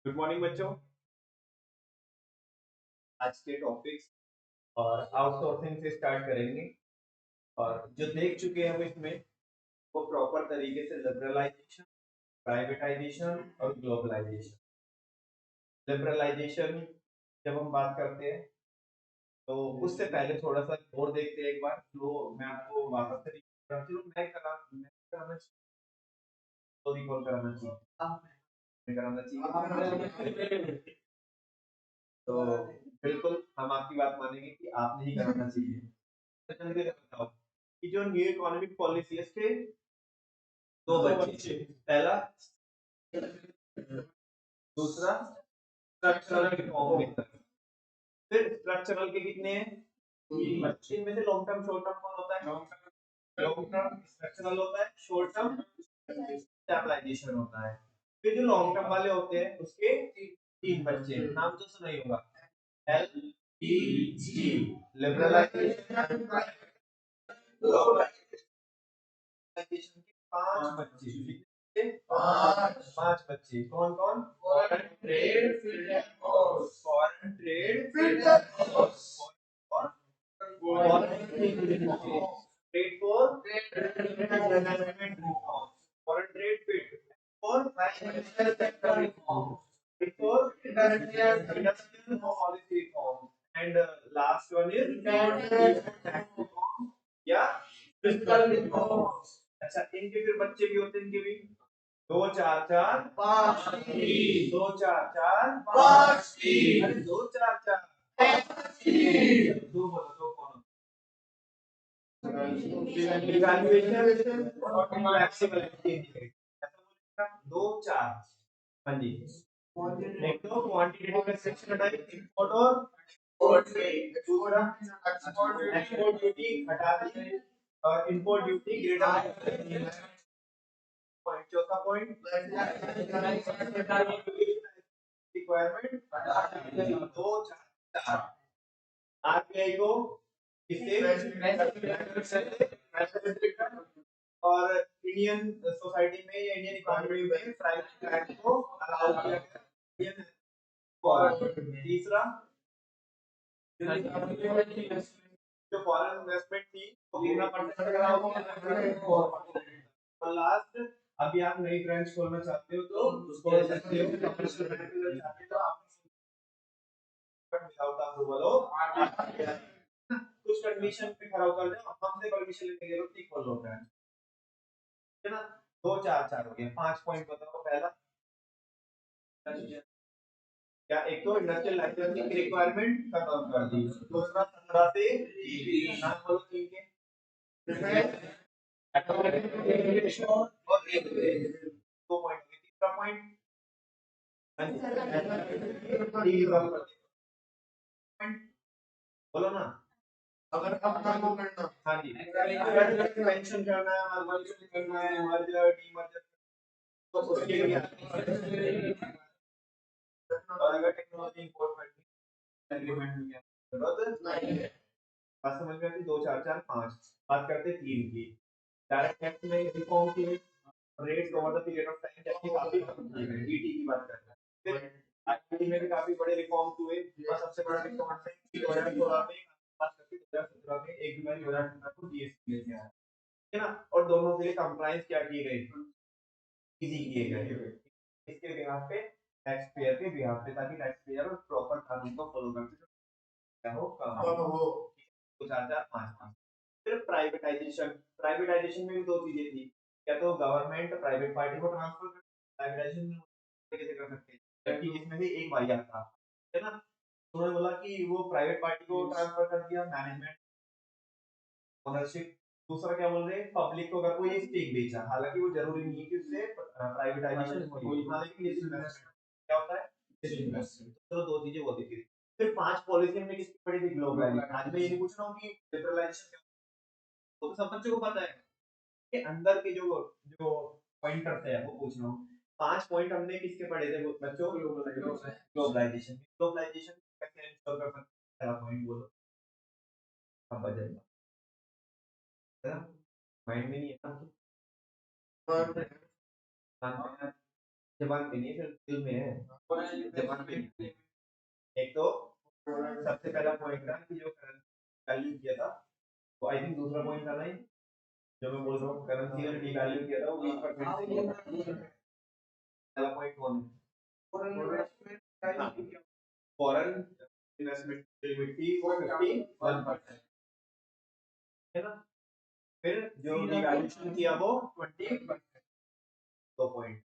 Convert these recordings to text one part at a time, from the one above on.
Good morning बच्चों। आज के टॉपिक्स और आउटसोर्सिंग से स्टार्ट करेंगे। और जो देख चुके हैं हम इसमें वो प्रॉपर तरीके से लिबरलाइजेशन, प्राइवेटाइजेशन और ग्लोबलाइजेशन। लिबरलाइजेशन जब हम बात करते हैं तो उससे पहले थोड़ा सा और देखते हैं एक बार। तो मैं आपको वापस से मैं रिकॉल कराना चाहिए। तो बिल्कुल हम आपकी बात मानेंगे कि आपने ही कराना चाहिए। तो जल्दी से बताओ कि जो न्यू इकोनॉमिक पॉलिसी है इसके दो बच्चे, पहला दूसरा स्ट्रक्चरल रिफॉर्म में। फिर स्ट्रक्चरल के कितने हैं? तीन बच्चे। इनमें से लॉन्ग टर्म शॉर्ट टर्म कौन होता है? लॉन्ग टर्म स्ट्रक्चरल होता है, शॉर्ट टर्म स्टेबलाइजेशन होता है। फिर जो लॉन्ग टर्म वाले होते हैं उसके तीन बच्चे, नाम तो सुना ही होगा। LPG लिबरलाइजेशन, ग्लोबलाइजेशन के पांच बच्चे। पांच बच्चे कौन कौन? Foreign trade, foreign trade, trade for investment reform, foreign trade fit for financial sector reform, for industrial policy reform, and last one is tax reform या fiscal reform। अच्छा, इनके फिर बच्चे भी होते हैं, इनके भी दो चार चार पांच, दो चार चार पांच, अरे दो चार चार दो बोलो, दो कौन? इवैल्यूएशन और फ्लेक्सिबिलिटी इंडिकेटर, दो चार। हाँ जी, एक तो क्वांटिटेटिव रिस्ट्रिक्शन हटाई, इंपोर्ट और दूसरा एक्सपोर्ट ड्यूटी हटा दी और इंपोर्ट ड्यूटी ग्रेटर पॉइंट। चौथा पॉइंट रिक्वायरमेंट हटा दी। दो चार आरबीआई को इससे और इंडियन सोसाइटी में या इंडियन इकोनॉमी में प्राइवेट बैंक को अलाउ किया गया। और तीसरा जो फॉरेन इन्वेस्टमेंट थी वो कितना परसेंट का होगा? और लास्ट, अभी आप नई ब्रांच खोलना चाहते हो तो खोल सकते हो, कमर्शियल बैंक में चाहते हो तो आप बट विदाउट अप्रूवल हो। कुछ कंडीशन पे खड़ा होकर जाओ, हमसे परमिशन लेने की जरूरत नहीं, खोल लो ब्रांच, है ना। दो चार चार हो गया। 5 पॉइंट बताओ। पहला क्या? एक तो इंडस्ट्रियल लाइसेंसिंग की रिक्वायरमेंट खत्म कर दी। दूसरा 17 से नाम बोलो तीन के और एक दो पॉइंट। तीसरा पॉइंट बोलो ना। अगर अब काम करना, हाँ जी, अगर मेंशन करना है, मर्जर करना है, मर्जर डीमर्जर तो उसके लिए और अगर टेक्नोलॉजी इंपोर्ट करनी एग्रीमेंट में क्या जरूरत नहीं है। बात समझ में आती? दो चार चार पांच। बात करते तीन की। डायरेक्ट टैक्स में रिफॉर्म की rates over the period of time tax काफी कम की गई। डीटी की बात करते हैं। फिर आईटी में भी काफी बड़े रिफॉर्म्स हुए और सबसे बड़ा रिफॉर्म है कि 2016 में खास करके 2017 में 1 जुलाई 2017 को जीएसटी लेके आया, है ना। और दोनों के लिए कंप्लायंस क्या की गई? इजी किए गए। इसके बिहाफ पे, टैक्स पेयर के बिहाफ पे, ताकि टैक्स पेयर प्रॉपर कानून को फॉलो करते क्या हो काम हो। तो चार चार पांच पांच। फिर प्राइवेटाइजेशन, प्राइवेटाइजेशन में भी दो चीजें थी। क्या तो गवर्नमेंट प्राइवेट पार्टी को ट्रांसफर कर, प्राइवेटाइजेशन कैसे कर सकते हैं जबकि इसमें से एक वाइया था, है ना। उन्होंने बोला कि वो प्राइवेट पार्टी को ट्रांसफर कर दिया मैनेजमेंट ओनरशिप। दूसरा क्या बोल रहे हैं? पब्लिक को अगर कोई स्टेक बेचा, हालांकि वो जरूरी नहीं है कि उससे प्राइवेटाइजेशन हो, हालांकि डिसइन्वेस्टमेंट क्या होता है? डिसइन्वेस्टमेंट। तो दो चीजें होती थी। फिर पांच पॉलिसी में किसकी पड़ी थी? ग्लोबलाइजेशन। आज मैं ये नहीं पूछ रहा हूँ कि लिबरलाइजेशन क्या, तो सब बच्चों को पता है कि अंदर के जो जो पॉइंटर्स है वो पूछ रहा हूँ। पांच पॉइंट हमने किसके पढ़े थे बच्चों? ग्लोबलाइजेशन। ग्लोबलाइजेशन कैसे इंस्टॉल कर सकते हैं? पहला पॉइंट बोलो, अब बजाएगा, है ना। माइंड में नहीं है ना? जबान पे नहीं फिर दिल में है, जबान पे नहीं। एक तो सबसे पहला पॉइंट था कि जो करेंसी वैल्यू किया था, तो आई थिंक दूसरा पॉइंट था ना, जो मैं बोल रहा हूँ करेंसी का जो डिवैल्यू किया था वो 20% से किया था। पहला पॉइंट कौन है? फॉरेन इन्वेस्टमेंट की लिमिट थी वो 51%, है ना। फिर जो डिवैल्यूएशन किया वो 20%, 2 पॉइंट।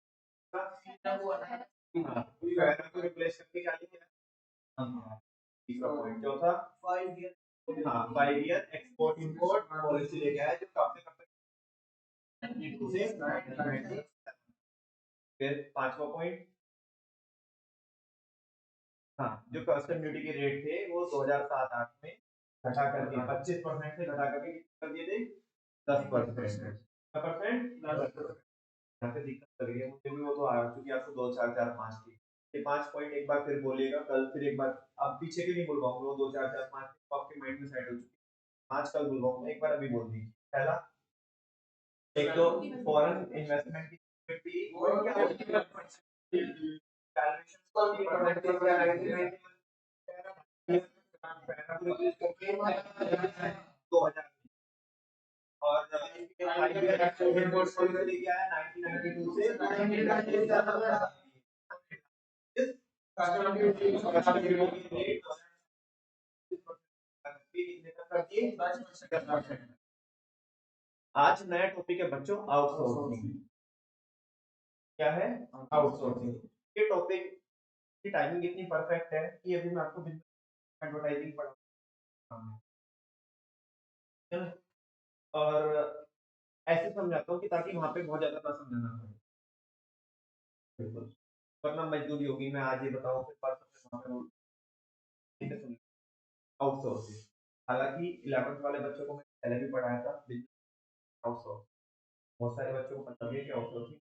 हाँ, पैरा को रिप्लेस करके क्या लिया? हाँ, तीसरा पॉइंट चौथा 5 ईयर, हाँ 5 ईयर एक्सपोर्ट इंपोर्ट पॉलिसी लेके आया जो काफी कब तक 92 से 97। फिर पांचवा पॉइंट, हाँ जो कस्टम ड्यूटी के रेट थे वो 2007-8 में घटा करके 25% से घटा करके कितना कर दिए थे? 10%। 10%, यहाँ पे दिक्कत लग रही है मुझे भी, वो तो आ चुकी है आपको 2 4 4 5 की। ये 5 पॉइंट एक बार फिर बोलिएगा कल, फिर एक बार अब पीछे के नहीं बुलवाऊंगा, वो 2 4 4 5 आपके माइंड में सेट हो चुकी है। 5 कल बुलवाऊंगा, एक बार अभी बोल दीजिए। पहला, एक तो फॉरेन इन्वेस्टमेंट की लिमिट वो क्या है? वैल्यूएशन 40% से क्या है? 2000 और IPL एक्सपोर्ट पॉलिसी लेके आया 1992 से 1997। कस्टम ड्यूटी रेट कितने तक कर दिए? 10%। आज नया टॉपिक है बच्चों, आउटसोर्सिंग। क्या है? आउटसोर्सिंग। ये टॉपिक की टाइमिंग इतनी परफेक्ट है कि अभी मैं आपको बिजनेस एडवर्टाइजिंग पढ़ा है ना, और ऐसे समझाता हूँ कि ताकि वहां पे बहुत ज्यादा ना समझाना पड़े। बिल्कुल, वरना मजदूरी होगी, मैं आज ये बताऊँ फिर परसों से वहां पे ठीक है। सुनिए, आउटसोर्सिंग, हालांकि 11th वाले बच्चों को मैं पहले भी पढ़ाया था बिजनेस आउटसोर्स, बहुत सारे बच्चों को पता भी है कि आउटसोर्सिंग।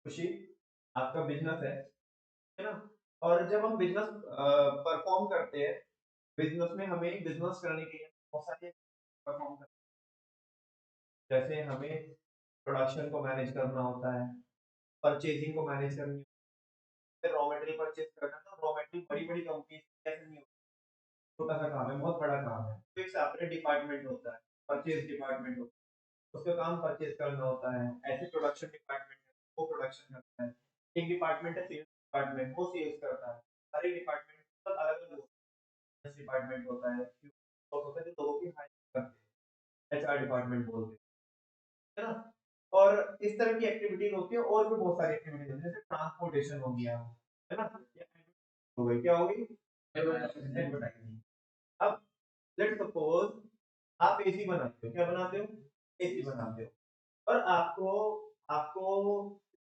खुशी, आपका बिजनेस है ना, और जब हम बिजनेस परफॉर्म करते हैं, बिजनेस में हमें बिजनेस करने के लिए बहुत सारे परफॉर्म करते हैं। जैसे हमें प्रोडक्शन को मैनेज करना होता है, परचेजिंग को मैनेज करनी होती है, रॉ मटेरियल परचेज करना, तो रॉ मटेरियल बड़ी बड़ी कंपनी कैसे नहीं होती, छोटा सा काम है, बहुत बड़ा काम है, तो एक सेपरेट डिपार्टमेंट होता है, परचेज डिपार्टमेंट होता है, उसका काम परचेज करना होता है। ऐसे प्रोडक्शन डिपार्टमेंट है वो प्रोडक्शन करता है, एक डिपार्टमेंट है सेल्स डिपार्टमेंट, वो सेल्स करता है। हर एक डिपार्टमेंट अलग अलग डिपार्टमेंट होता है, होता है जो लोगों की हायर करते हैं, एचआर डिपार्टमेंट बोलते हैं, है ना। और इस तरह की एक्टिविटीज होती है, और भी बहुत सारी एक्टिविटीज होती है, जैसे ट्रांसपोर्टेशन हो गया, है ना, हो गई, क्या हो गई? एडवर्टाइजिंग। अब लेट्स सपोज आप एसी बनाते हो, क्या बनाते हो? एसी बनाते हो, और आपको आपको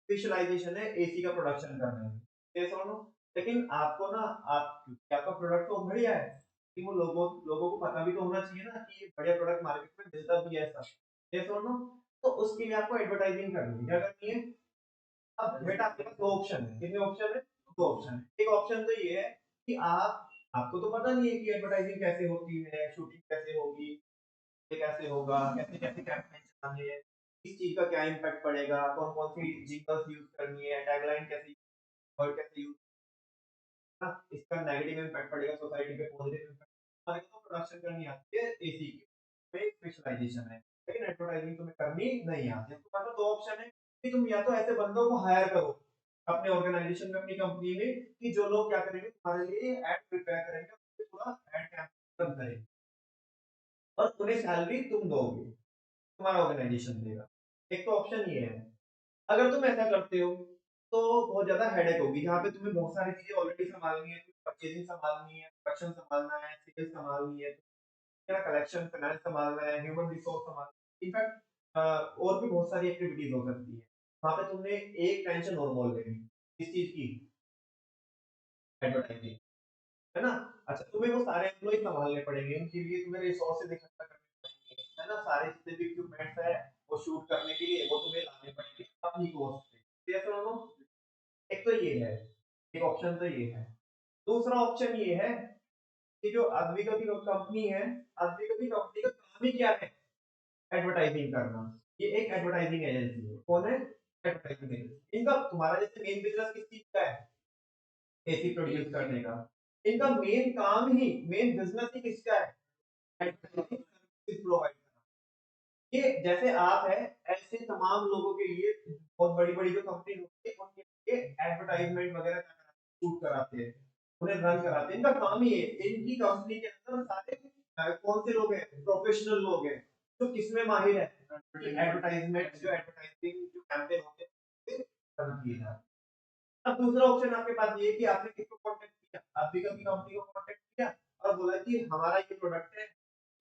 स्पेशलाइजेशन है एसी का प्रोडक्शन करने में, ये सुनो। लेकिन आपको ना, आप आपका प्रोडक्ट तो बढ़िया है, कि वो लोगों लोगों को पता भी तो होना चाहिए ना कि ये बढ़िया प्रोडक्ट मार्केट में मिलता भी है ऐसा, ये सुनो। तो उसके लिए आपको एडवर्टाइजिंग करनी है, क्या करनी है? अब बेटा आपके पास दो ऑप्शन है, कितने ऑप्शन है? दो ऑप्शन है। एक ऑप्शन तो ये है कि आपको तो पता नहीं है कि एडवर्टाइजिंग कैसे होती है, शूटिंग कैसे होगी, ये कैसे होगा, कैसे कैसे कैंपेन चलानी है, किस चीज का क्या इम्पैक्ट पड़ेगा, कौन कौन सी जिंगल्स यूज करनी है, टैगलाइन कैसे और कैसे यूज करना, इसका नेगेटिव इम्पैक्ट पड़ेगा सोसाइटी पे, पॉजिटिव इम्पैक्ट। हमारे को प्रोडक्शन करनी आती है एसी की, में स्पेशलाइजेशन है, लेकिन एडवर्टाइजिंग तुम्हें करनी नहीं आती। तो पास दो ऑप्शन है कि तुम या तो ऐसे बंदों को हायर करो अपने ऑर्गेनाइजेशन में, अपनी कंपनी में, कि जो लोग क्या करेंगे तुम्हारे लिए एड प्रिपेयर करेंगे, पूरा एड कैंपेन करेंगे, और उन्हें सैलरी तुम दोगे, तुम्हारा ऑर्गेनाइजेशन देगा। एक तो ऑप्शन ये है। अगर तुम ऐसा करते हो तो बहुत ज्यादा हेडेक होगी, जहाँ पे तुम्हें बहुत सारी चीजें ऑलरेडी संभालनी है, परचेजिंग संभालनी है, प्रोडक्शन संभालना है, सेल्स संभालनी है, क्या कलेक्शन फाइनेंस संभालना है, ह्यूमन रिसोर्स संभालना है, इनफैक्ट और भी बहुत सारी एक्टिविटीज हो सकती है। वहाँ पे तुमने एक टेंशन और मोल लेनी, इस चीज की, एडवर्टाइजिंग, है ना। अच्छा, तुम्हें वो सारे एम्प्लॉय संभालने पड़ेंगे, उनके लिए तुम्हें रिसोर्सेज इकट्ठा करने पड़ेंगे, है ना, सारे जितने भी इक्विपमेंट्स है वो शूट करने के लिए वो तुम्हें लाने पड़ेंगे अपनी कॉस्ट पे, ये सुनो। एक तो ये है, एक ऑप्शन तो ये है। दूसरा ऑप्शन ये है कि जो अद्विका की कंपनी है, अद्विका की कंपनी का काम ही क्या है? एडवर्टाइजिंग करना। ये एक एडवर्टाइजिंग एजेंसी है। कौन है? Advertising agency. इनका तुम्हारा जैसे मेन बिजनेस किस चीज का है? एसी प्रोड्यूस करने का। इनका मेन काम ही, मेन बिजनेस ही किसका है? एडवर्टाइजिंग सर्विसेज प्रोवाइड करना। ये जैसे आप है, ऐसे तमाम लोगों के लिए बहुत बड़ी बड़ी जो कंपनी होती है उनके लिए एडवर्टाइजमेंट वगैरह शूट कराते हैं, उन्हें रन कराते हैं। इनका काम ही है। इनकी कंपनी के अंदर सारे कौन से लोग हैं? प्रोफेशनल लोग हैं जो किसमें माहिर है? एडवर्टाइजमेंट, जो एडवर्टाइजिंग जो कैंपेन होते हैं रन किए जाते हैं। अब दूसरा ऑप्शन आपके पास ये है कि आपने किसको कांटेक्ट किया? आप भी कभी कंपनी को कांटेक्ट किया और बोला कि हमारा ये प्रोडक्ट है,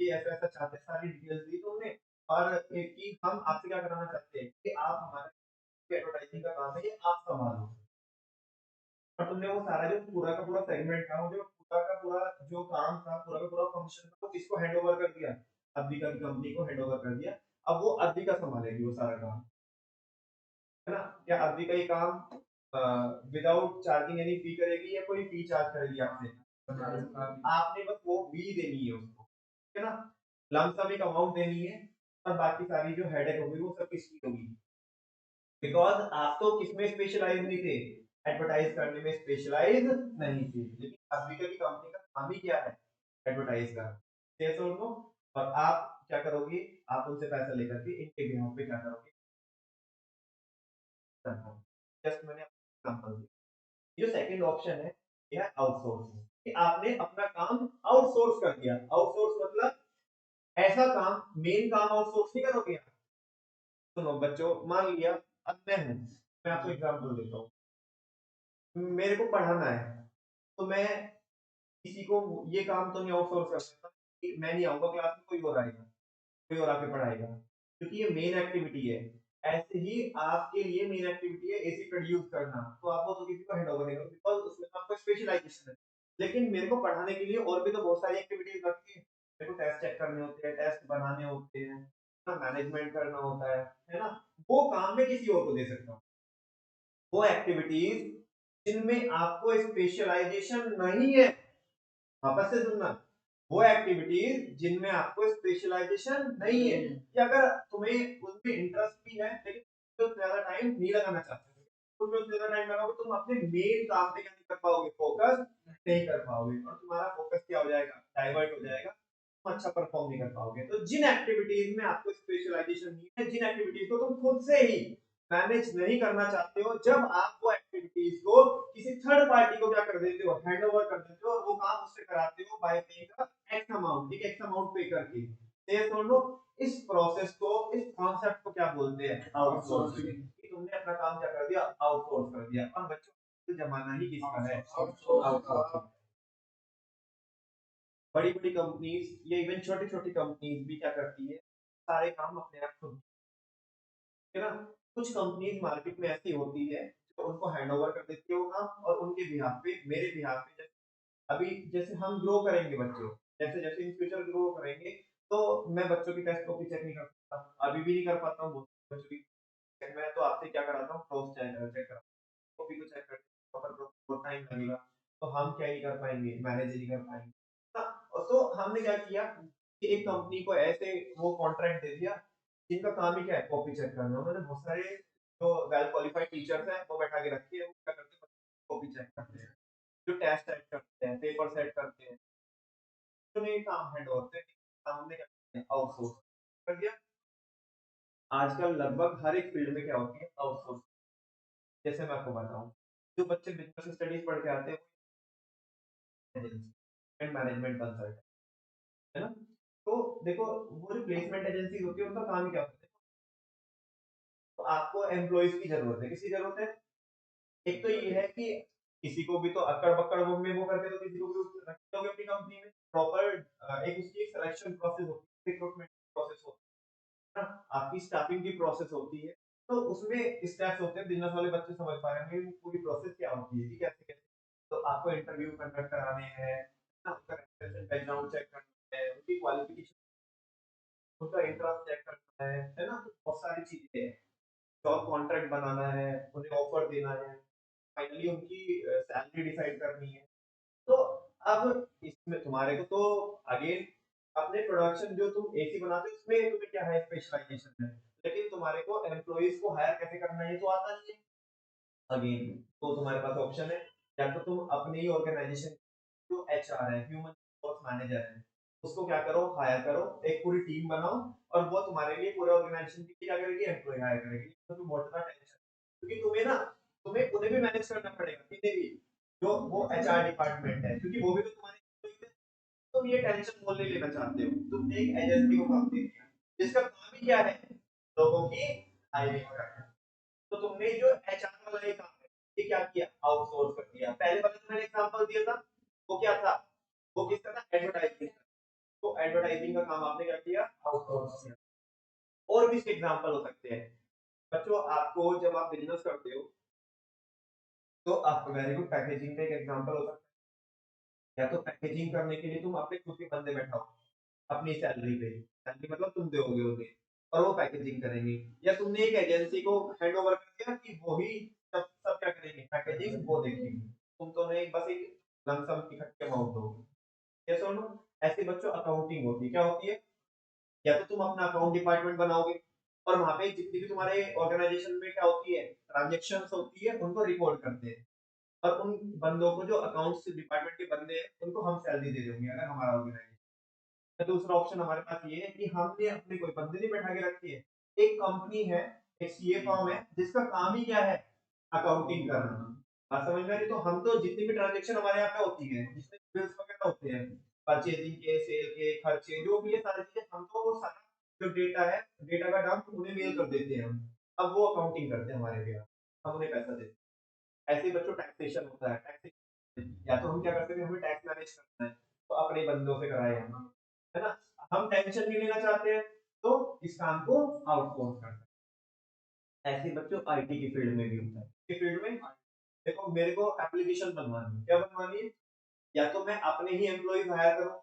ये ऐसा ऐसा चाहते हैं, सारी डिटेल्स दी तुमने, और कि हम आपसे क्या कराना चाहते हैं कि आप हमारे एडवर्टाइजिंग का काम है ये आप संभालो। और तुमने वो सारा जो पूरा का पूरा सेगमेंट था, वो जो पूरा का पूरा जो काम था, पूरा का पूरा फंक्शन था, वो किसको हैंड ओवर कर दिया? अद्विका की कंपनी को हैंड ओवर कर दिया। अब वो अद्विका संभालेगी वो सारा काम, है ना? क्या अद्विका ये काम विदाउट चार्जिंग एनी फी करेगी या कोई फी चार्ज करेगी आपसे? आपने बस वो फी देनी है उसको, ठीक है ना? लमसम एक अमाउंट देनी है, और बाकी सारी जो हेडेक होगी वो सब किसकी होगी? बिकॉज आप तो किसमें स्पेशलाइज नहीं थे? एडवर्टाइज करने में स्पेशलाइज नहीं थे। लेकिन अद्विका की कंपनी का काम ही क्या है? एडवर्टाइज का। सेल्स और आप क्या करोगे? आप उनसे पैसा लेकर के इनके बिहाफ पे क्या करोगे? जस्ट मैंने एग्जांपल दिया। जो सेकंड ऑप्शन है यह है आउटसोर्सिंग, कि आपने अपना काम आउटसोर्स कर दिया। आउटसोर्स मतलब ऐसा काम, मेन काम आउटसोर्स नहीं करोगे आप। सुनो बच्चों, मान लिया अब मैं आपको एग्जांपल देता हूँ। मेरे को पढ़ाना है, तो मैं किसी को ये काम तो नहीं आउटसोर्स कर सकता कि मैं नहीं आऊंगा क्लास में, कोई और आएगा, कोई और आके पढ़ाएगा, क्योंकि ये मेन एक्टिविटी है। ऐसे ही आपके लिए मेन एक्टिविटी है एसी प्रोड्यूस करना, तो आप वो तो किसी को हैंड ओवर नहीं करोगे बिकॉज़ उसमें तो आपका स्पेशलाइजेशन है। लेकिन मेरे को पढ़ाने के लिए और भी तो बहुत सारी एक्टिविटीज लगती है। मेरे को टेस्ट चेक करने होते हैं, टेस्ट बनाने होते हैं, मैनेजमेंट करना होता है ना? वो काम मैं किसी और को दे सकता हूँ। वो एक्टिविटीज जिनमें आपको स्पेशलाइजेशन नहीं है, वापस से सुनना, वो एक्टिविटीज जिनमें आपको स्पेशलाइजेशन नहीं है, कि अगर तुम्हें उनमें इंटरेस्ट भी है लेकिन तुम ज्यादा टाइम नहीं लगाना चाहते, तुम्हें ज्यादा टाइम लगाओगे तुम अपने मेन काम पे क्या नहीं कर पाओगे? फोकस नहीं कर पाओगे, और तुम्हारा फोकस क्या हो जाएगा? डाइवर्ट हो जाएगा, तुम अच्छा परफॉर्म नहीं कर पाओगे। तो जिन एक्टिविटीज में आपको स्पेशलाइजेशन नहीं है, जिन एक्टिविटीज को तुम खुद से ही मैनेज नहीं करना चाहते हो, जब आप वो एक्टिविटीज को किसी थर्ड पार्टी को क्या कर देते हो? हैंड ओवर कर देते हो, और वो काम उससे कराते हो बाय पेइंग एक्स अमाउंट, एक एक्स अमाउंट पे करके। ये सुन लो, इस प्रोसेस को, इस कॉन्सेप्ट को क्या बोलते हैं? आउटसोर्सिंग। कि तुमने अपना काम क्या कर दिया? आउटसोर्स कर दिया। और बच्चों तो जमाना ही किसका है? आउटसोर्सिंग। बड़ी बड़ी कंपनीज या इवन छोटी छोटी कंपनीज भी क्या करती है? सारे काम अपने आप खुद, है ना? कुछ कंपनीज मार्केट में ऐसी होती है जो उनको हैंड ओवर कर देती है वो काम, और उनके बिहाफ पे, मेरे बिहाफ पे, अभी जैसे हम ग्रो करेंगे बच्चों, जैसे जैसे इन फ्यूचर ग्रो करेंगे, तो मैं बच्चों की टेस्ट कॉपी चेक नहीं कर सकता, अभी भी नहीं कर पाता हूँ। बच्चों की मैं तो आपसे क्या कराता हूँ? क्रॉस चेक चेक कराता हूँ, कॉपी को चेक करते हैं, बहुत टाइम लगेगा, तो हम क्या नहीं कर पाएंगे? मैनेज नहीं कर पाएंगे। हाँ, और तो हमने क्या किया कि एक कंपनी को ऐसे वो कॉन्ट्रैक्ट दे दिया जिनका काम ही क्या है? कॉपी चेक करना। उन्होंने बहुत सारे जो वेल क्वालिफाइड टीचर्स हैं वो बैठा के रखी है, वो क्या करते हैं? कॉपी चेक करते हैं, जो टेस्ट सेट करते हैं, पेपर सेट करते हैं, तो ये काम हैंड ओवर से काम हमने क्या किया? आउटसोर्स कर दिया। आजकल लगभग हर एक फील्ड में क्या होती है? आउटसोर्स। जैसे मैं आपको बताऊं, जो बच्चे बिजनेस स्टडीज पढ़ के आते हैं एंड मैनेजमेंट कंसल्टेंट, है ना? तो देखो, वो जो प्लेसमेंट एजेंसी होती है उनका काम ही क्या होता है? तो आपको एम्प्लॉइज की जरूरत है, किसकी जरूरत है? एक तो ये है कि किसी को भी तो अक्कड़ बक्कड़ वो में वो करके तो किसी को भी रखते होगे अपनी कंपनी में प्रॉपर। एक उसकी एक सिलेक्शन प्रोसेस होती है, रिक्रूटमेंट प्रोसेस होती है ना, आपकी स्टाफिंग की प्रोसेस होती है। तो उसमें स्टेप्स होते हैं, बिजनेस वाले बच्चे समझ पा रहे होंगे वो पूरी प्रोसेस क्या होती है कि कैसे कैसे। तो आपको इंटरव्यू कंडक्ट कराने हैं ना, उनका बैकग्राउंड चेक करना है, उनकी क्वालिफिकेशन, उनका इंटरेस्ट चेक करना है ना? तो बहुत सारी चीजें हैं। जॉब कॉन्ट्रैक्ट बनाना है, उन्हें ऑफर देना है, फाइनली उनकी सैलरी डिसाइड करनी है। तो अब इसमें तुम्हारे को तो अगेन अपने प्रोडक्शन जो तुम एसी बनाते हो उसमें तुम्हें क्या है? स्पेशलाइजेशन है। लेकिन तुम्हारे को एम्प्लॉइज को हायर कैसे करना है ये तो आता नहीं है। अगेन तो तुम्हारे पास ऑप्शन है, या तो तुम अपनी ही ऑर्गेनाइजेशन जो एचआर है, ह्यूमन रिसोर्स मैनेजर है, उसको क्या करो, हायर करो, एक पूरी टीम बनाओ, और वो तुम्हारे लिए पूरे ऑर्गेनाइजेशन के लिए क्या करेगी, एम्प्लॉय हायर करेगी। तो तुम बहुत ज्यादा टेंशन, क्योंकि तुम्हें ना, तुम्हें उन्हें भी मैनेज करना पड़ेगा, किन्हें भी, जो वो एचआर डिपार्टमेंट है, क्योंकि वो भी तो तुम्हारे employee है। तुम ये टेंशन मोल नहीं लेना चाहते हो, तुमने एक एजेंसी को काम दे दिया जिसका काम ही क्या है, लोगों की हायरिंग करना। तो तुमने जो एचआर वाला ये काम है, ये क्या किया, आउटसोर्स कर दिया। पहले वाले में मैंने एग्जांपल दिया था, वो क्या था, वो किसका था, एडवर्टाइजिंग। तो एडवर्टाइजिंग का काम आपने क्या किया, आउटसोर्स किया। और भी इसके एग्जांपल हो सकते हैं बच्चों। आपको जब आप बिजनेस करते हो तो आपको वेरी गुड पैकेजिंग का एक एग्जांपल हो सकता है। या तो पैकेजिंग करने के लिए तुम अपने खुद के बंदे बैठाओ अपनी सैलरी पे, सैलरी मतलब तुम दोगे उन्हें, और वो पैकेजिंग करेंगे। या तुमने एक एजेंसी को हैंड ओवर कर दिया कि वो ही सब सब क्या करेंगे, पैकेजिंग वो देखेंगे, तुम तो नहीं बस एक लमसम इकट्ठे अमाउंट दोगे। ये सुनो, ऐसे बच्चों अकाउंटिंग होती है, क्या होती है, या तो तुम अपना अकाउंट डिपार्टमेंट बनाओगे, और वहां पे जितनी भी तुम्हारे ऑर्गेनाइजेशन में क्या होती है, ट्रांजेक्शन्स होती है, उनको रिकॉर्ड करते हैं। और उन बंदों को, जो अकाउंट्स डिपार्टमेंट के बंदे हैं, उनको हम सैलरी दे देंगे अगर हमारा ऑर्गेनाइजेशन। तो दूसरा ऑप्शन हमारे पास ये है कि हमने अपने कोई बंदे नहीं बैठा के रखी है, एक कंपनी है, एक सीए फर्म है, जिसका काम ही क्या है, अकाउंटिंग करना। बात समझ में आ रही? तो हम तो जितनी भी ट्रांजेक्शन हमारे यहाँ पे होती है, जितने बिल्स वगैरह होते हैं, परचेजिंग के, सेल के, खर्चे, जो भी ये सारी चीजें, हम तो वो सारा जो डेटा है, डेटा का डंप उन्हें मेल कर देते हैं हम। अब वो अकाउंटिंग करते हैं हमारे लिए, हम उन्हें पैसा देते हैं। ऐसे ही बच्चों टैक्सेशन होता है, टैक्सेशन या तो हम क्या करते हैं, हमें टैक्स मैनेज करना है, तो अपने बंदों से कराए हम, है ना। हम टेंशन नहीं लेना चाहते हैं, तो इस काम को आउटसोर्स करते हैं। ऐसे बच्चों आईटी की फील्ड में भी होता है, की फील्ड में देखो, मेरे को एप्लीकेशन बनवानी है, क्या बनवानी है, या तो मैं अपने ही एम्प्लॉइज हायर करूं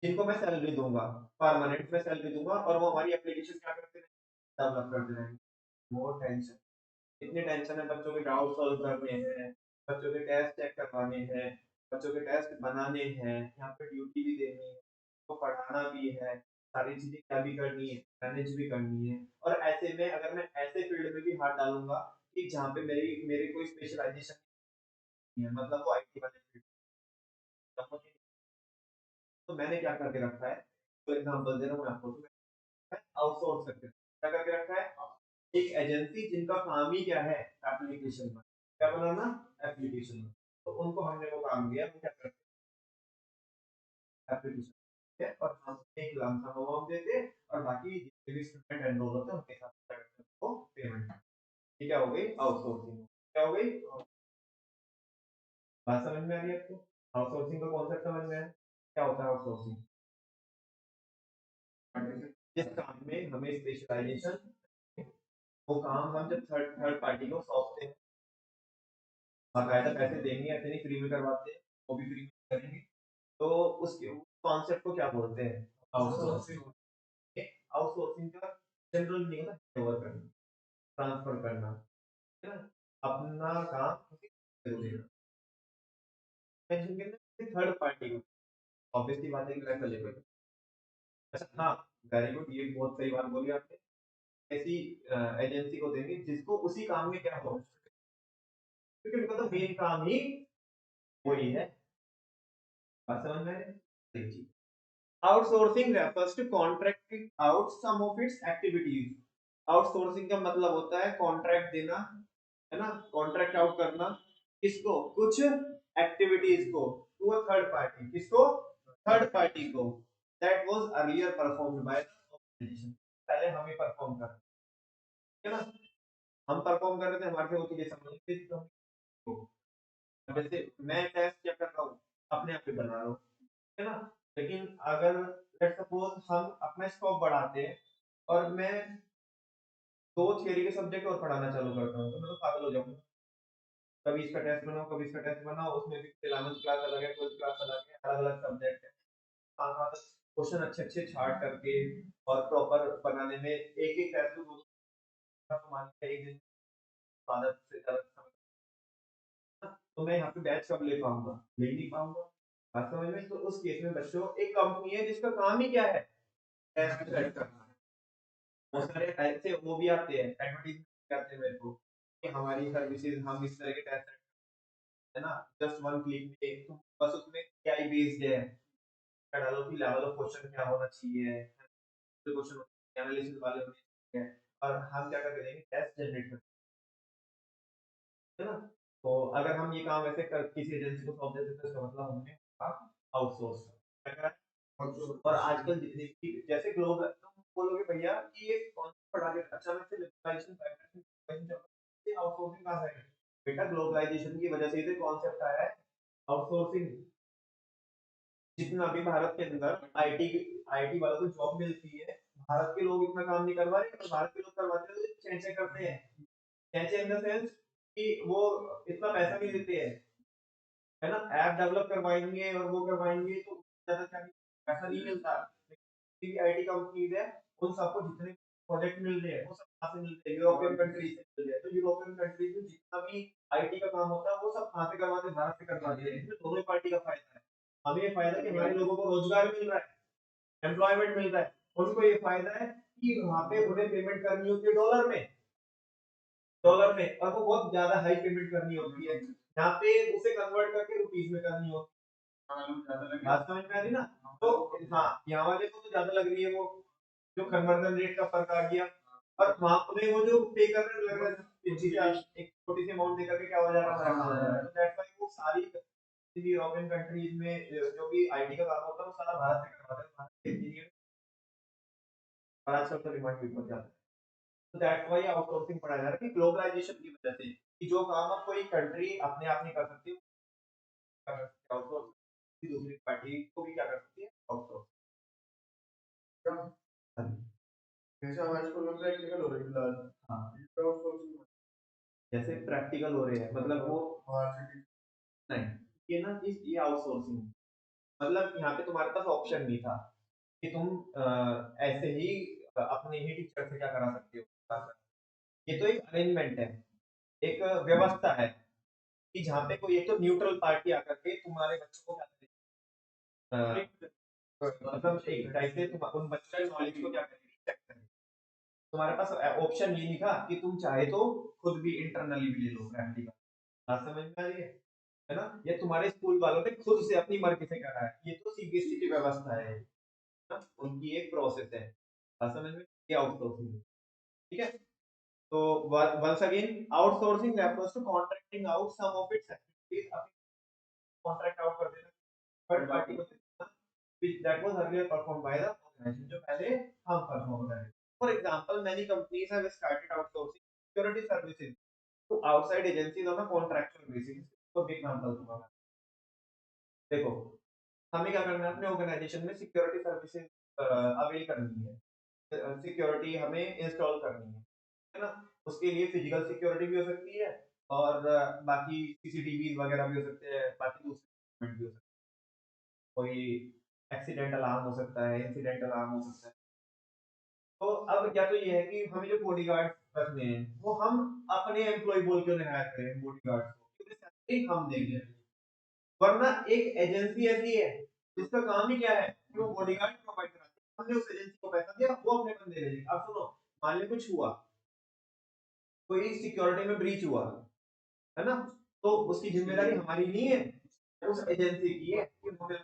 जिनको मैं सैलरी दूंगा, परमानेंट में सैलरी दूंगा, और वो हमारी एप्लीकेशन क्या करते हैं, डेवलप करते रहेंगे। वो टेंशन, इतनी टेंशन है, बच्चों के डाउट सॉल्व करने हैं, बच्चों के टेस्ट चेक करवाने हैं, बच्चों के टेस्ट बनाने हैं, यहाँ पे ड्यूटी भी देनी है, तो पढ़ाना भी है, सारी चीजें क्या भी करनी है, मैनेज भी करनी है। और ऐसे में अगर मैं ऐसे फील्ड में भी हाथ डालूंगा कि जहाँ पे मेरी मेरी कोई स्पेशलाइजेशन नहीं है, मतलब वो आईटी वाले फील्ड, तो मैंने क्या करके रखा है, तो एग्जांपल दे रहा हूँ मैं आपको, तो मैं आउटसोर्स करके क्या करके रखा है, एक एजेंसी जिनका काम ही क्या है, एप्लीकेशन में क्या बनाना, एप्लीकेशन में। तो उनको हमने वो काम दिया, वो क्या करते हैं, एप्लीकेशन है, और हम एक लमसम अमाउंट देते हैं, और बाकी जितने भी स्टूडेंट एनरोल होते हैं उनके साथ क्या करते हैं, वो पेमेंट। ये क्या हो गई, आउटसोर्सिंग। क्या हो गई, बात समझ में आ रही है आपको, आउटसोर्सिंग का कॉन्सेप्ट समझ में है, क्या होता है आउटसोर्सिंग, जिस काम में हमें स्पेशलाइजेशन, वो काम हम जब थर्ड थर्ड पार्टी को सौंपते हैं, बाकायदा पैसे देंगे, ऐसे नहीं फ्री में करवाते हैं, वो भी फ्री में करेंगे। तो उसके कॉन्सेप्ट को क्या बोलते हैं, आउटसोर्सिंग। आउटसोर्सिंग का जनरल मीनिंग होता है ओवर करना, ट्रांसफर करना, है ना, अपना काम किसी को दे देना। मेंशन करना थर्ड पार्टी को, ऑब्वियसली बात है कि पैसा लेकर। अच्छा हाँ, वेरी गुड, ये बहुत सही बात बोली आपने। ऐसी एजेंसी को देंगे जिसको उसी काम में क्या हो, क्योंकि उनका तो मेन काम ही वही है। बात समझ में आ रही है? देखिए, outsourcing refers to contracting out some of its activities. Outsourcing का मतलब होता है कॉन्ट्रैक्ट देना, है ना, कॉन्ट्रैक्ट आउट करना, किसको, कुछ एक्टिविटीज को, टू अ थर्ड पार्टी, किसको, थर्ड पार्टी को, that was earlier performed by the organization. पहले हम ही परफॉर्म कर, है ना, हम परफॉर्म कर रहे थे, हमारे से वो चीजें समझ नहीं थी, तो जैसे मैं टेस्ट क्या कर रहा हूँ, अपने आप पे बना रहा हूँ, है ना। लेकिन अगर लेट्स सपोज हम अपना स्कोप बढ़ाते हैं, और मैं दो थियरी के सब्जेक्ट और पढ़ाना चालू करता हूँ, तो मैं तो पागल हो जाऊंगा। कभी इसका टेस्ट बनाओ, कभी इसका टेस्ट बनाओ, उसमें भी 11th क्लास अलग है, 12th क्लास अलग है, अलग अलग सब्जेक्ट है। कहाँ तक क्वेश्चन अच्छे अच्छे छाट करके और प्रॉपर बनाने में एक एक टेस्ट को तो मान के एक दिन आदत से ज्यादा समय लगता है। तो मैं यहाँ पे बैच कब ले पाऊंगा, ले नहीं पाऊंगा। बात समझ में? तो उस केस में बच्चों, एक कंपनी है जिसका काम ही क्या है, टेस्ट सेट करना, बहुत सारे ऐसे वो भी आते हैं, एडवर्टाइजमेंट आते हैं मेरे को कि हमारी सर्विसेज हम इस तरह के टेस्ट है ना, जस्ट वन क्लिक में तुम बस उसमें क्या ही बेस्ड है, क्या डालो कि लेवल ऑफ क्वेश्चन क्या होना चाहिए, क्वेश्चन एनालिसिस वाले होने चाहिए, और हम क्या कर देंगे टेस्ट जनरेट कर, है ना। तो अगर हम ये काम ऐसे कर किसी एजेंसी को सौंप देते तो इसका मतलब हमने आउटसोर्स। और आजकल जितने भी जैसे ग्लोबल तुम बोलोगे भैया कि ये कौन सा पढ़ा के अचानक से लिबरलाइजेशन आउटसोर्सिंग कहाँ से है? बेटा ग्लोबलाइजेशन की वजह से ये कॉन्सेप्ट आया है आउटसोर्सिंग। जितना भी भारत के अंदर आईटी वालों को जॉब मिलती है, भारत के लोग इतना काम नहीं करवा रहे, तो भारत के लोग करवाते हैं तो चेंज करते हैं, चेंज इन द सेंस कि वो इतना पैसा नहीं देते हैं, है ना, ऐप डेवलप करवाएंगे और वो करवाएंगे तो ज्यादा क्या पैसा नहीं मिलता। लेकिन आईटी कंपनीज है, उन सबको जितने प्रोजेक्ट मिल रहे हैं वो सब कहाँ से मिलते हैं, यूरोपियन कंट्रीज से मिल रहे हैं, तो यूरोपियन कंट्रीज में जितना भी आईटी का काम होता है वो सब कहाँ से करवाते हैं, भारत से करवाते हैं। इसमें दोनों ही पार्टी का फायदा है, हमें ये फायदा कि हमारे लोगों को रोजगार मिल रहा है, एम्प्लॉयमेंट मिल रहा है, उनको ये फायदा है कि वहां पे उन्हें पेमेंट करनी होती है डॉलर में और वो बहुत ज्यादा हाई पेमेंट करनी होती है, यहाँ पे उसे कन्वर्ट करके रुपीस में करनी होती है। बात समझ में आ रही ना? तो हाँ, यहाँ वाले को तो ज्यादा लग रही है वो जो कन्वर्जन रेट का फर्क आ गया, और वहां उन्हें वो जो पे कर रहे लग रहा है एक छोटी सी अमाउंट देकर के क्या हो जा रहा है, तो दैट्स व्हाई वो सारी यूरोपियन कंट्रीज में जो भी आईटी का काम होता है वो सारा भारत से करवाते हैं, भारत के इंजीनियर, और आजकल तो डिमांड भी बहुत ज्यादा है। तो दैट्स व्हाई आउटसोर्सिंग पढ़ा जा रहा है कि ग्लोबलाइजेशन की वजह से कि जो काम अब कोई कंट्री अपने आप नहीं कर सकती, कर सकती है आउटसोर्स, दूसरी पार्टी को भी क्या कर सकती है आउटसोर्स। जैसे हमारे स्कूल में प्रैक्टिकल हो रही है फिलहाल, हाँ आउटसोर्सिंग जैसे प्रैक्टिकल हो रहे हैं मतलब वो नहीं, ये ना इस ये आउटसोर्सिंग मतलब यहाँ पे तुम्हारे पास ऑप्शन नहीं था कि तुम ऐसे ही अपने ही टीचर से क्या करा सकते हो, ये तो एक अरेंजमेंट है, एक व्यवस्था है कि जहाँ पे कोई एक तो न्यूट्रल पार्टी आकर के तुम्हारे बच्चों को क्या करेगी, मतलब एक टाइप से तुम उन बच्चों के नॉलेज को क्या करेगी चेक करेगी। तुम्हारे पास ऑप्शन ये नहीं था कि तुम चाहे तो खुद भी इंटरनली भी ले लो प्रैक्टिकल, बात समझ में आ रही है ना, ये तुम्हारे स्कूल वालों ने खुद से अपनी मर्जी से करा है, ये तो सीबीएसई की व्यवस्था है ना, उनकी एक प्रोसेस है, बात समझ में, ये आउटसोर्सिंग, ठीक है। तो once again outsourcing refers to contracting out some of its activities, अपनी कॉन्ट्रैक्ट आउट कर देना थर्ड पार्टी को देना, which that was earlier performed by the organization, जो पहले हम परफॉर्म कर रहे थे। For example, many companies have started outsourcing security services to outside agencies on a contractual basis। तो बिग एग्जांपल दूंगा मैं, देखो हमें क्या करना है अपने ऑर्गेनाइजेशन में सिक्योरिटी सर्विसेज अवेल करनी है, सिक्योरिटी हमें इंस्टॉल करनी है ना, उसके लिए फिजिकल सिक्योरिटी भी हो सकती है और बाकी सीसीटीवी वगैरह भी हो सकते हैं, बाकी दूसरे भी हो सकते हैं, कोई एक्सीडेंट अलार्म हो सकता है, इंसिडेंट अलार्म हो सकता है। तो अब क्या तो ये है कि हमें जो बॉडीगार्ड रखने हैं वो हम अपने एम्प्लॉय बोल के उन्हें हायर करें बॉडीगार्ड को, क्योंकि सैलरी हम देंगे, वरना एक एजेंसी ऐसी है जिसका काम ही क्या है कि वो बॉडीगार्ड प्रोवाइड कराती है, हमने उस एजेंसी को पैसा दिया वो अपने बंदे भेजेगा। अब सुनो, मान लो कुछ हुआ, कोई सिक्योरिटी में ब्रीच हुआ, है ना, तो उसकी जिम्मेदारी हमारी नहीं है, उस एजेंसी की है कि उन्होंने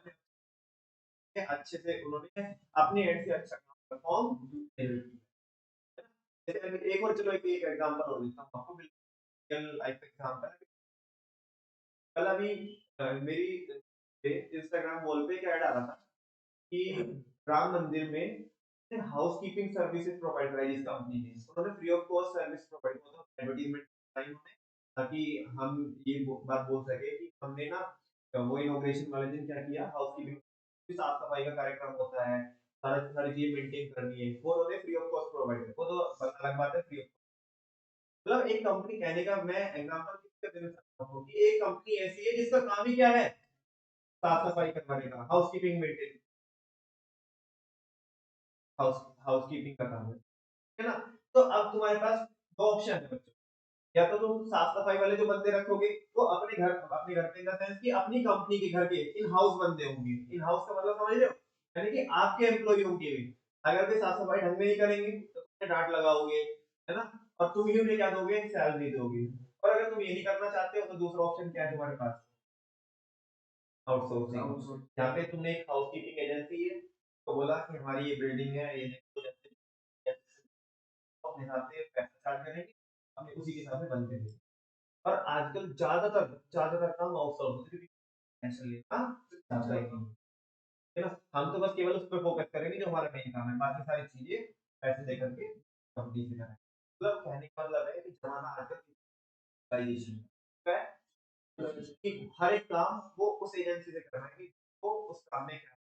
अच्छे से उन्होंने अपनी एंड से अच्छा काम परफॉर्म किया। जैसे एक और चलो एक एग्जांपल और देता हूँ आपको, बिल्कुल लाइफ एग्जांपल है। कल अभी मेरी इंस्टाग्राम वॉल पे एक ऐड आ रहा था कि राम मंदिर में हाउस कीपिंग सर्विसेज प्रोवाइड कराई इस कंपनी ने, उन्होंने free of cost service provide किया, एडवर्टाइजमेंट कराई उन्होंने, ताकि हम ये बात बोल सके कि हमने ना वो इनॉग्रेशन वाले दिन क्या किया, हाउस कीपिंग साफ सफाई का कार्यक्रम होता है, हर चीज मेंटेन करनी है, वो उन्होंने फ्री ऑफ कॉस्ट प्रोवाइड किया, वो तो अलग बात है फ्री ऑफ, मतलब एक कंपनी कहने का मैं एग्जांपल किसका देना चाहता हूँ कि एक कंपनी ऐसी है जिसका काम ही क्या है साफ सफाई करवाने का, house keeping maintain, house house keeping का काम है ना। तो अब तुम्हारे पास दो ऑप्शन है बच्चों, या तो तुम साफ सफाई वाले जो बंदे रखोगे तो अपने घर पे इन द सेंस कि अपनी कंपनी के घर के इन हाउस बंदे होंगे, इन हाउस का मतलब समझ रहे हो, यानी कि आपके एम्प्लॉय होंगे, अगर वे साफ सफाई ढंग में नहीं करेंगे तो डांट लगाओगे, है ना, और तुम ही उन्हें क्या दोगे, सैलरी दोगे। और अगर तुम ये नहीं करना चाहते हो तो दूसरा ऑप्शन क्या है तुम्हारे पास, आउटसोर्सिंग। यहाँ पे तुमने एक हाउसकीपिंग एजेंसी है तो बोला कि हमारी ये बिल्डिंग है, ये देखो, अपने हिसाब से पैसा चार्ज करेंगे, हमें उसी के हिसाब से बन के देंगे। और आजकल ज्यादातर ज्यादातर काम आउटसोर्स, क्योंकि टेंशन लेना ज्यादा ही नहीं है ना। हम तो बस केवल उस पर फोकस करेंगे जो हमारा मेन काम है, बाकी सारी चीजें पैसे दे करके कंपनी से कराएंगे। मतलब कहने का मतलब है कि जमाना आजकल digitalization है कि हर एक काम वो उस एजेंसी से करवाएंगे, वो उस काम में क्या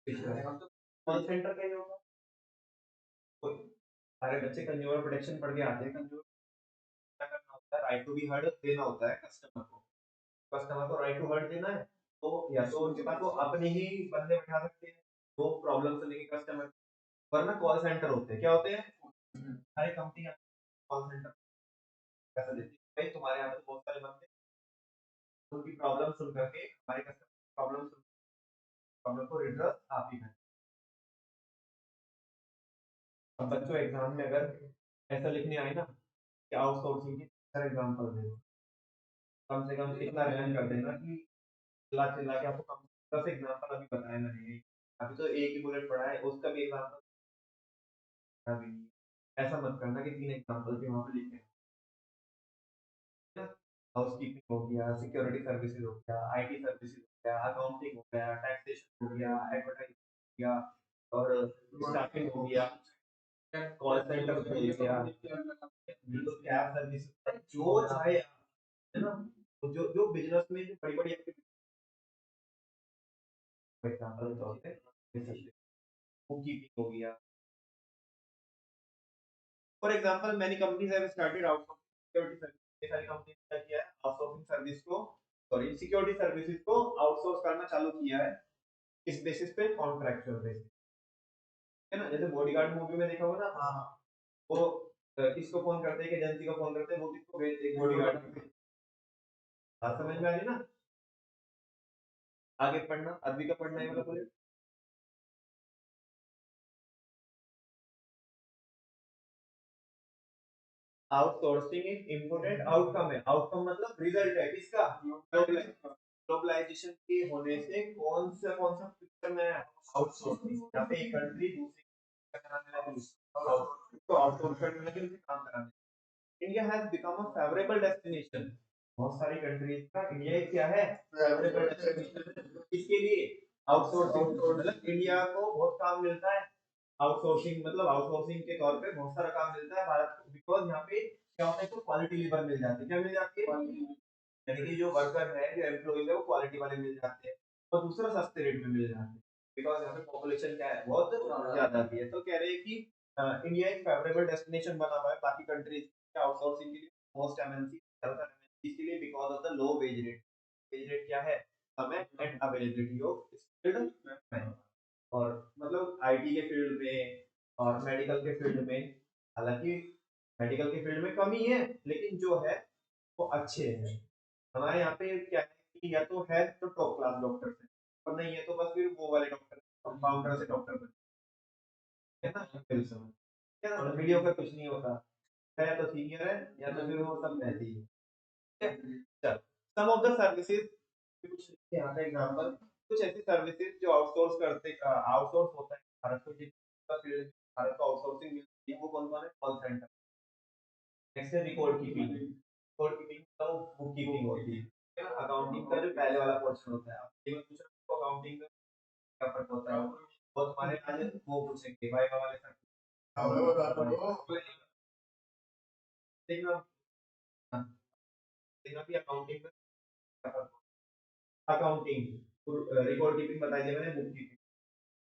pitch करेगा। तो कॉल सेंटर का ही होगा। कोई सारे बच्चे कंज्यूमर प्रोटेक्शन पढ़ के आते हैं, कंज्यूमर क्या करना होता है, राइट टू बी हर्ड देना होता है कस्टमर को। कस्टमर को राइट टू हर्ड देना है, तो या तो उनके पास वो अपने ही बंदे बैठा सकते हैं वो प्रॉब्लम सुनेंगे कस्टमर, वरना कॉल सेंटर होते हैं, क्या होते हैं, हर एक कंपनी कॉल सेंटर पैसा देती है, भाई तुम्हारे यहाँ पे बहुत सारे बंदे, उनकी प्रॉब्लम सुन करके हमारे कस्टमर प्रॉब्लम सुन, प्रॉब्लम को रिड्रेस आप ही करें। अब बच्चों एग्जाम में अगर ऐसा लिखने आए ना कि आउटसोर्सिंग की सर एग्जांपल दे, कम से कम इतना रिवाइज कर देना कि चिल्ला चिल्ला के आपको कम 10 एग्जांपल अभी बताया मैंने, अभी तो एक ही बुलेट पढ़ा है, उसका भी एग्जांपल अभी नहीं। ऐसा मत करना कि 3 एग्जांपल भी वहां पे लिखे हैं। हाउसकीपिंग हो गया, सिक्योरिटी सर्विसेज हो गया, आईटी सर्विसेज हो गया, अकाउंटिंग हो गया, टैक्सेशन हो गया, एडवर्टाइजिंग हो गया, और स्टाफिंग हो गया, कॉल सेंटर हो गया, बिल्कुल कैब सर्विस, जो चाहे, है ना। तो जो जो बिजनेस में जो बड़ी बड़ी एग्जांपल के तौर पे बुक कीपिंग हो गया। For example many companies have started outsourcing security service, ये सारी कंपनी ने क्या किया है, आउटसोर्सिंग सर्विस को, सॉरी सिक्योरिटी सर्विसेज को आउटसोर्स करना चालू किया है, इस बेसिस पे कॉन्ट्रैक्चुअल बेसिस, है ना। जैसे बॉडीगार्ड मूवी में देखा होगा ना, हाँ वो किसको फोन करते हैं, एजेंसी को फोन करते हैं, वो किसको भेजते हैं, बॉडीगार्ड को। बात समझ में आ रही ना। आगे पढ़ना, अरबी का पढ़ना है वाला बोले। आउटसोर्सिंग एक इम्पोर्टेंट आउटकम है, आउटकम मतलब रिजल्ट है किसका, ग्लोबलाइजेशन के होने से कौन सा पिक्चर में आउटसोर्सिंग, यहाँ पे एक कंट्री दूसरी कराने लगी तो आउटसोर्स करने लगी उनसे काम कराने। India has become a favourable destination, बहुत सारी कंट्रीज का इंडिया एक क्या है, फेवरेबल डेस्टिनेशन, इसके लिए आउटसोर्सिंग, मतलब इंडिया को बहुत काम मिलता है आउटसोर्सिंग, मतलब आउटसोर्सिंग के तौर पे बहुत सारा काम मिलता है भारत को, बिकॉज यहाँ पे क्या होता है, तो क्वालिटी लेबर मिल जाती है, क्या मिल जाती है, यानी कि जो वर्कर है, जो एम्प्लॉइज है, वो क्वालिटी वाले मिल जाते हैं, और दूसरा सस्ते रेट में मिल जाते हैं, बिकॉज यहाँ पे पॉपुलेशन क्या है, बहुत ज्यादा भी है। तो कह रहे हैं कि इंडिया एक फेवरेबल डेस्टिनेशन बना हुआ है बाकी कंट्रीज के आउटसोर्सिंग के लिए, मोस्ट एमएनसी ज्यादातर एमएनसी के लिए, because of the low wage rate. Wage rate क्या है, हमें and availability of skilled man, और मतलब आईटी के फील्ड में और मेडिकल के फील्ड में, हालांकि मेडिकल के फील्ड में कमी है, लेकिन जो है वो अच्छे हैं। हमारे यहाँ पे क्या है कि या तो है तो टॉप क्लास डॉक्टर है, और नहीं है तो बस फिर वो वाले डॉक्टर, कंपाउंडर से डॉक्टर बन, है ना, बिल्कुल क्या वीडियो का कुछ नहीं होता है, या तो सीनियर है या तो फिर वो सब ऐसे ही है, ठीक है। चल, सम ऑफ द सर्विसेज, कुछ यहाँ पे एग्जांपल, कुछ ऐसी सर्विसेज जो आउटसोर्स करते, आउटसोर्स होता है भारत को, जिनका फील्ड भारत को आउटसोर्सिंग मिलती है, वो कौन कौन है, कॉल सेंटर, नेक्स्ट है रिकॉर्ड कीपिंग, रिकॉर्ड कीपिंग का बुक कीपिंग होती है ना, अकाउंटिंग का जो पहले वाला पोर्शन होता है, आप केवल पूछ रहे हो अकाउंटिंग का क्या फर्क होता है, वो तुम्हारे आज वो पूछेंगे भाई वाले सर, देखना, हाँ, देखना भी अकाउंटिंग में क्या फर्क होता है। अकाउंटिंग रिकॉर्ड कीपिंग बताई थी मैंने, बुक कीपिंग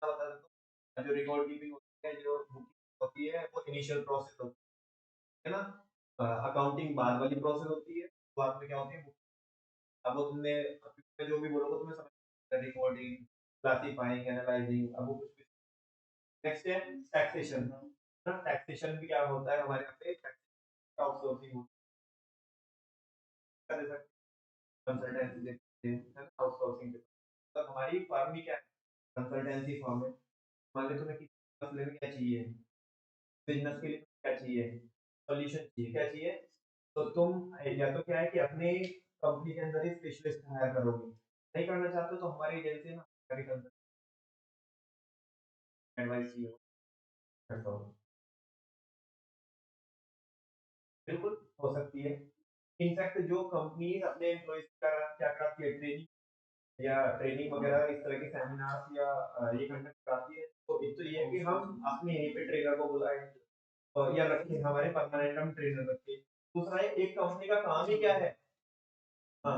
बता देता हूँ। जो रिकॉर्ड कीपिंग होती है, जो बुक होती है, वो इनिशियल प्रोसेस होती है ना, अकाउंटिंग बाद वाली प्रोसेस होती है, बाद में क्या होती है, अब वो तुमने जो भी बोलोगे तुम्हें समझ, रिकॉर्डिंग, क्लासिफाइंग, एनालाइजिंग, अब वो कुछ भी। नेक्स्ट है टैक्सेशन, ना टैक्सेशन भी क्या होता है हमारे यहाँ पे, आउटसोर्सिंग कर सकते, कंसल्टेंसी देते हैं, है ना, आउटसोर्सिंग के, तो हमारी फर्म भी क्या है, कंसल्टेंसी फर्म है। मान लो तुम्हें किसी मसले में क्या चाहिए, बिजनेस के लिए क्या चाहिए, सॉल्यूशन चाहिए, क्या चाहिए, तो तुम या तो क्या है कि अपने कंपनी के अंदर ही स्पेशलिस्ट हायर करोगे, नहीं करना चाहते हो तो हमारी एजेंसी में एडवाइस चाहिए करता हूँ। बिल्कुल हो सकती है। इनफैक्ट जो कंपनीज अपने एम्प्लॉइज का क्या कराती है, ट्रेनिंग या ट्रेनिंग वगैरह इस तरह के सेमिनार्स या ये कंडक्ट कराती है, तो एक तो ये है कि हम अपने यहीं पे ट्रेनर को बुलाएं और या रखें, हमारे परमानेंट हम ट्रेनर रखें। दूसरा है, एक कंपनी का काम ही क्या है, हाँ,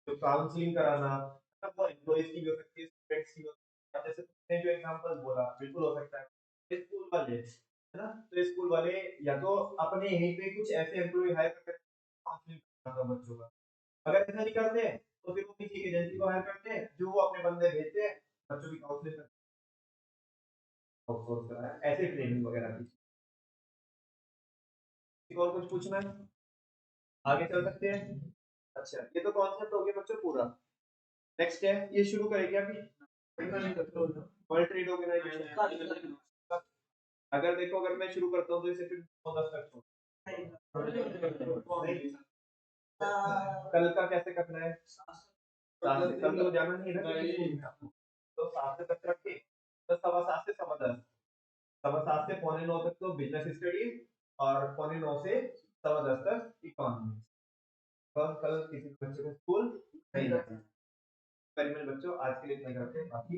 जो काउंसलिंग कराना, मतलब वो एम्प्लॉइज की भी हो सकती है, स्टूडेंट्स की हो सकती है। जैसे तुमने जो एग्जांपल बोला बिल्कुल हो सकता है, स्कूल वाले है ना, तो स्कूल वाले या तो अपने यहीं पे कुछ ऐसे एम्प्लॉय हायर करके काउंसलिंग कराना बच्चों का, अगर ऐसा नहीं करते हैं तो फिर वो किसी एजेंसी को हायर करते हैं जो वो अपने बंदे भेजते हैं बच्चों की काउंसलिंग आउटसोर्स करा है, ऐसे ट्रेनिंग वगैरह की। और कुछ पूछना है, आगे चल सकते हैं। अच्छा, ये तो कॉन्सेप्ट हो गया बच्चों पूरा। नेक्स्ट है, ये शुरू करेंगे अभी वर्ल्ड ट्रेड ऑर्गेनाइजेशन। अगर देखो, अगर मैं शुरू करता हूँ तो इसे फिर 9-10 तक छोड़ नहीं, कल का कैसे करना है, कल तो जाना नहीं है ना, तो 7 से तक रख के, तो 7:15 से 7:10, 7:15 से 8:45 तक तो बिजनेस स्टडीज, और 8:45 से 7:10 तक इकोनॉमिक्स। कल कल किसी बच्चे को स्कूल नहीं जाना। पर मेरे बच्चों आज के लिए इतना करते हैं, बाकी